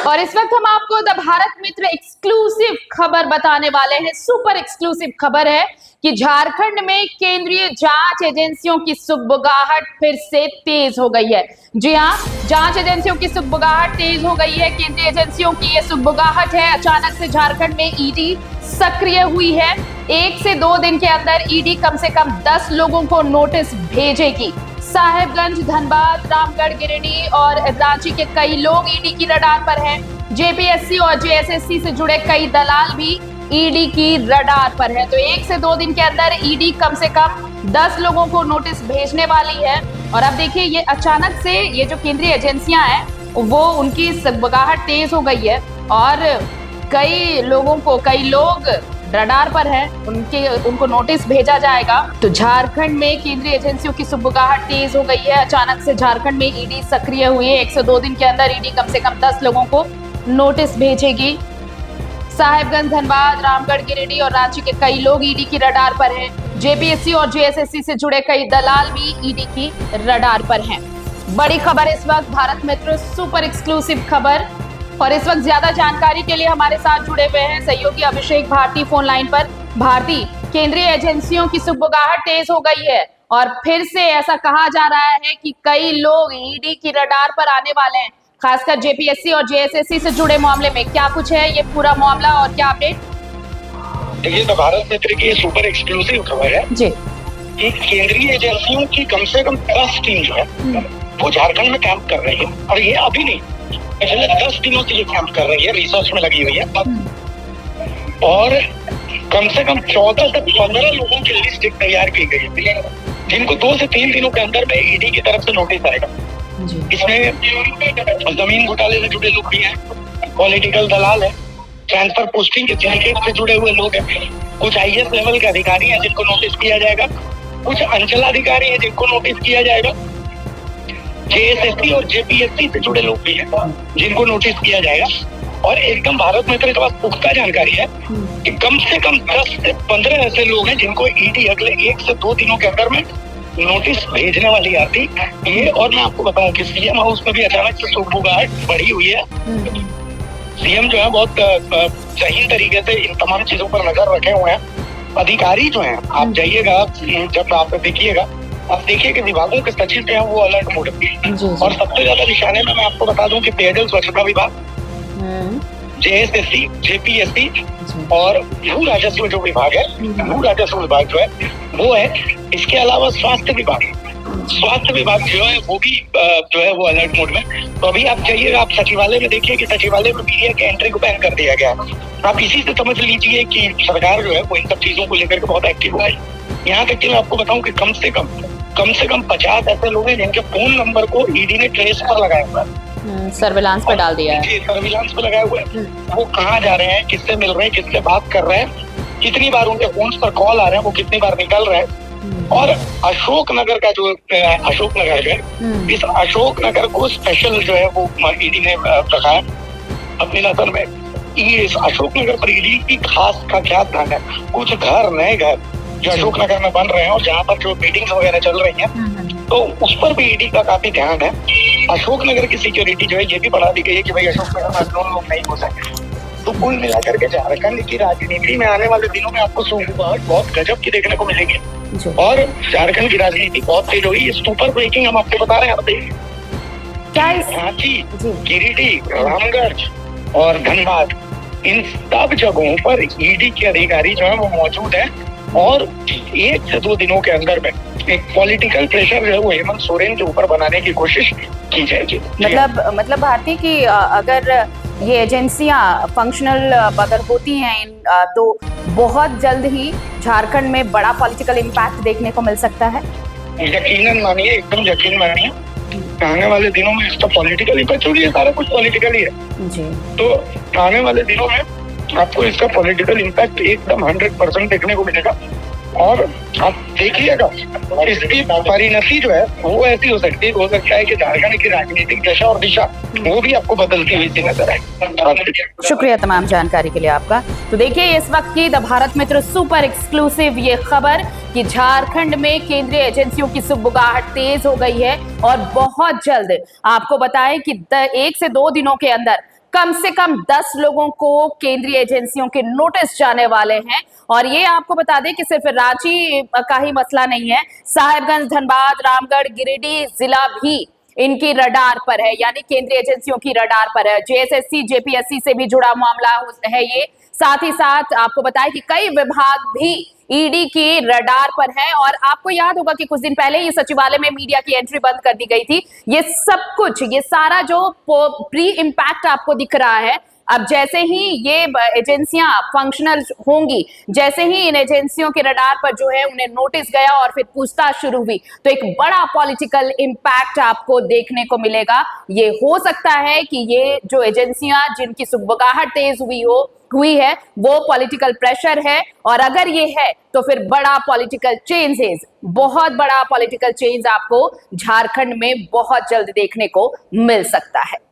और इस वक्त हम आपको द भारत मित्र एक्सक्लूसिव खबर बताने वाले हैं। सुपर एक्सक्लूसिव खबर है कि झारखंड में केंद्रीय जांच एजेंसियों की सुगबुगाहट फिर से तेज हो गई है। जी हां, जांच एजेंसियों की सुगबुगाहट तेज हो गई है। केंद्रीय एजेंसियों की ये सुगबुगाहट है। अचानक से झारखंड में ईडी सक्रिय हुई है। 1 से 2 दिन के अंदर ईडी कम से कम 10 लोगों को नोटिस भेजेगी। साहेबगंज, धनबाद, रामगढ़, गिरिडीह और रांची के कई लोग ईडी की रडार पर हैं। जेपीएससी और जेएसएससी से जुड़े कई दलाल भी ईडी की रडार पर हैं। तो 1 से 2 दिन के अंदर ईडी कम से कम 10 लोगों को नोटिस भेजने वाली है। और अब देखिए, ये अचानक से ये जो केंद्रीय एजेंसियां हैं वो उनकी सुगबुगाहट तेज हो गई है और कई लोग रडार पर है, उनको नोटिस भेजा जाएगा। तो झारखंड में केंद्रीय एजेंसियों की सुगबुगाहट तेज हो गई है। अचानक से झारखंड में ईडी सक्रिय हुई है। 1 से 2 दिन के अंदर ईडी कम से कम 10 लोगों को नोटिस भेजेगी। साहेबगंज, धनबाद, रामगढ़, गिरिडीह और रांची के कई लोग ईडी की रडार पर हैं। जेपीएससी और जेएसएससी से जुड़े कई दलाल भी ईडी की रडार पर हैं। बड़ी खबर इस वक्त भारत मित्र सुपर एक्सक्लूसिव खबर। और इस वक्त ज्यादा जानकारी के लिए हमारे साथ जुड़े हुए हैं सहयोगी अभिषेक भारती फोन लाइन पर। भारती, केंद्रीय एजेंसियों की सुगबुगाहट तेज हो गई है और फिर से ऐसा कहा जा रहा है कि कई लोग ईडी की रडार पर आने वाले हैं, खासकर जेपीएससी और जेएसएससी से जुड़े मामले में। क्या कुछ है ये पूरा मामला और क्या अपडेट? देखिए, तो भारत मित्र की सुपर एक्सक्लूसिव खबर है जी कि केंद्रीय एजेंसियों की कम से कम 10 टीम जो है वो झारखंड में कैंप कर रही है। और ये अभी नहीं, पिछले 10 दिनों से ये कैंप कर रही है, रिसर्च में लगी हुई है। और कम से कम 14 से 15 लोगों की लिस्ट तैयार की गई है जिनको 2 से 3 दिनों के अंदर में ईडी की तरफ से नोटिस आएगा। इसमें जमीन घोटाले से जुड़े लोग भी हैं, पॉलिटिकल दलाल है, ट्रांसफर पोस्टिंग के सिंडिकेट से जुड़े हुए लोग हैं, कुछ आईएएस लेवल के अधिकारी हैं जिनको नोटिस किया जाएगा, कुछ अंचल अधिकारी हैं जिनको नोटिस किया जाएगा, जेएसएससी और जेपीएससी से जुड़े लोग भी हैं जिनको नोटिस किया जाएगा। और एकदम भारत मित्र के पास पुख्ता जानकारी है कि कम से कम 10 से 15 ऐसे लोग हैं जिनको ईडी अगले 1 से 2 दिनों के अंदर में नोटिस भेजने वाली आती ये। और मैं आपको बताऊं कि सीएम हाउस में भी अचानक से सुगबुगाहट बढ़ी हुई है। सीएम जो है बहुत सही तरीके से इन तमाम चीजों पर नजर रखे हुए हैं। अधिकारी जो हैं, आप जाइएगा, जब आप देखिएगा, आप देखिए कि विभागों के सचिव जो है वो अलर्ट मोड में। और सबसे ज्यादा निशाने में मैं आपको बता दूं कि पेयजल स्वच्छता विभाग, जेएसएससी, जेपीएससी और भू राजस्व जो विभाग है, भू राजस्व विभाग जो है वो है। इसके अलावा स्वास्थ्य विभाग जो है वो भी जो है वो अलर्ट मोड में। तो अभी आप जाइएगा, आप सचिवालय में देखिए कि सचिवालय में मीडिया के एंट्री को बैन कर दिया गया है। आप इसी से समझ लीजिए कि सरकार जो है वो इन सब चीजों को लेकर के बहुत एक्टिव है। यहाँ तक कि मैं आपको बताऊं कि कम से कम 50 ऐसे लोग हैं जिनके फोन नंबर को ईडी ने ट्रेस पर लगाया हुआ है, सर्विलांस पर डाल दिया है। सर्विलांस पे लगाया हुआ है। वो कहाँ जा रहे हैं, किससे मिल रहे हैं, किससे बात कर रहे हैं, कितनी बार उनके फोन पर कॉल आ रहे हैं, वो कितनी बार निकल रहे हैं। और अशोकनगर का जो अशोकनगर है, इस अशोकनगर को स्पेशल जो है वो ईडी ने रखा है अपनी नजर में। इस अशोकनगर पर ईडी की खास का क्या ध्यान है, कुछ नए घर जो अशोकनगर में बन रहे हैं और जहाँ पर जो मीटिंग्स वगैरह चल रही हैं, तो उस पर भी ईडी का काफी ध्यान है। अशोकनगर की सिक्योरिटी जो है ये भी बढ़ा दी गई है कि भाई अशोकनगर में 2 लोग नहीं हो सकते। तो कुल मिलाकर के झारखंड की राजनीति में आने वाले दिनों में आपको सुगबुगाहट बहुत गजब की देखने को मिलेगी। और झारखंड की राजनीति बहुत तेज हुई। सुपर ब्रेकिंग हम आपको बता रहे हैं। रांची, गिरिडीह, रामगढ़ और धनबाद, इन सब जगहों पर ईडी के अधिकारी जो है वो मौजूद है। और 1 से 2 दिनों के अंदर में एक पॉलिटिकल प्रेशर जो है वो हेमंत सोरेन के ऊपर बनाने की कोशिश की जाएगी। मतलब भारती की अगर ये एजेंसियां फंक्शनल अगर होती हैं तो बहुत जल्द ही झारखंड में बड़ा पॉलिटिकल इम्पैक्ट देखने को मिल सकता है। यकीनन मानिए, एकदम यकीन मानिए, आने वाले दिनों में इसका पॉलिटिकल इम्पैक्ट, क्योंकि सारा कुछ पॉलिटिकल ही है जी। तो आने वाले दिनों में आपको इसका पॉलिटिकल इम्पैक्ट एकदम 100% देखने को मिलेगा। और आप देखिएगा, इसकी परिणति जो है वो ऐसी हो सकता है कि झारखंड की राजनीतिक दशा और दिशा वो भी आपको बदलती हुई नजर आए। शुक्रिया तमाम जानकारी के लिए आपका। तो देखिए, इस वक्त की the Bharat Mitra super exclusive ये खबर कि झारखंड में केंद्रीय एजेंसियों की सुगबुगाहट तेज हो गई है और बहुत जल्द आपको बताएं कि 1 से 2 दिनों के अंदर कम से कम 10 लोगों को केंद्रीय एजेंसियों के नोटिस जाने वाले हैं। और ये आपको बता दें कि सिर्फ रांची का ही मसला नहीं है, साहिबगंज, धनबाद, रामगढ़, गिरिडीह जिला भी इनकी रडार पर है, यानी केंद्रीय एजेंसियों की रडार पर है। जेएसएससी, जेपीएससी से भी जुड़ा मामला है ये। साथ ही साथ आपको बताया कि कई विभाग भी ईडी की रडार पर है। और आपको याद होगा कि कुछ दिन पहले ही सचिवालय में मीडिया की एंट्री बंद कर दी गई थी। ये सब कुछ, ये सारा जो प्री इम्पैक्ट आपको दिख रहा है, अब जैसे ही ये एजेंसियां फंक्शनल होंगी, जैसे ही इन एजेंसियों के रडार पर जो है उन्हें नोटिस गया और फिर पूछताछ शुरू हुई, तो एक बड़ा पॉलिटिकल इम्पैक्ट आपको देखने को मिलेगा। ये हो सकता है कि ये जो एजेंसियां जिनकी सुगबुगाहट तेज हुई है वो पॉलिटिकल प्रेशर है, और अगर ये है तो फिर बड़ा पॉलिटिकल चेंजेस, बहुत बड़ा पॉलिटिकल चेंज आपको झारखंड में बहुत जल्द देखने को मिल सकता है।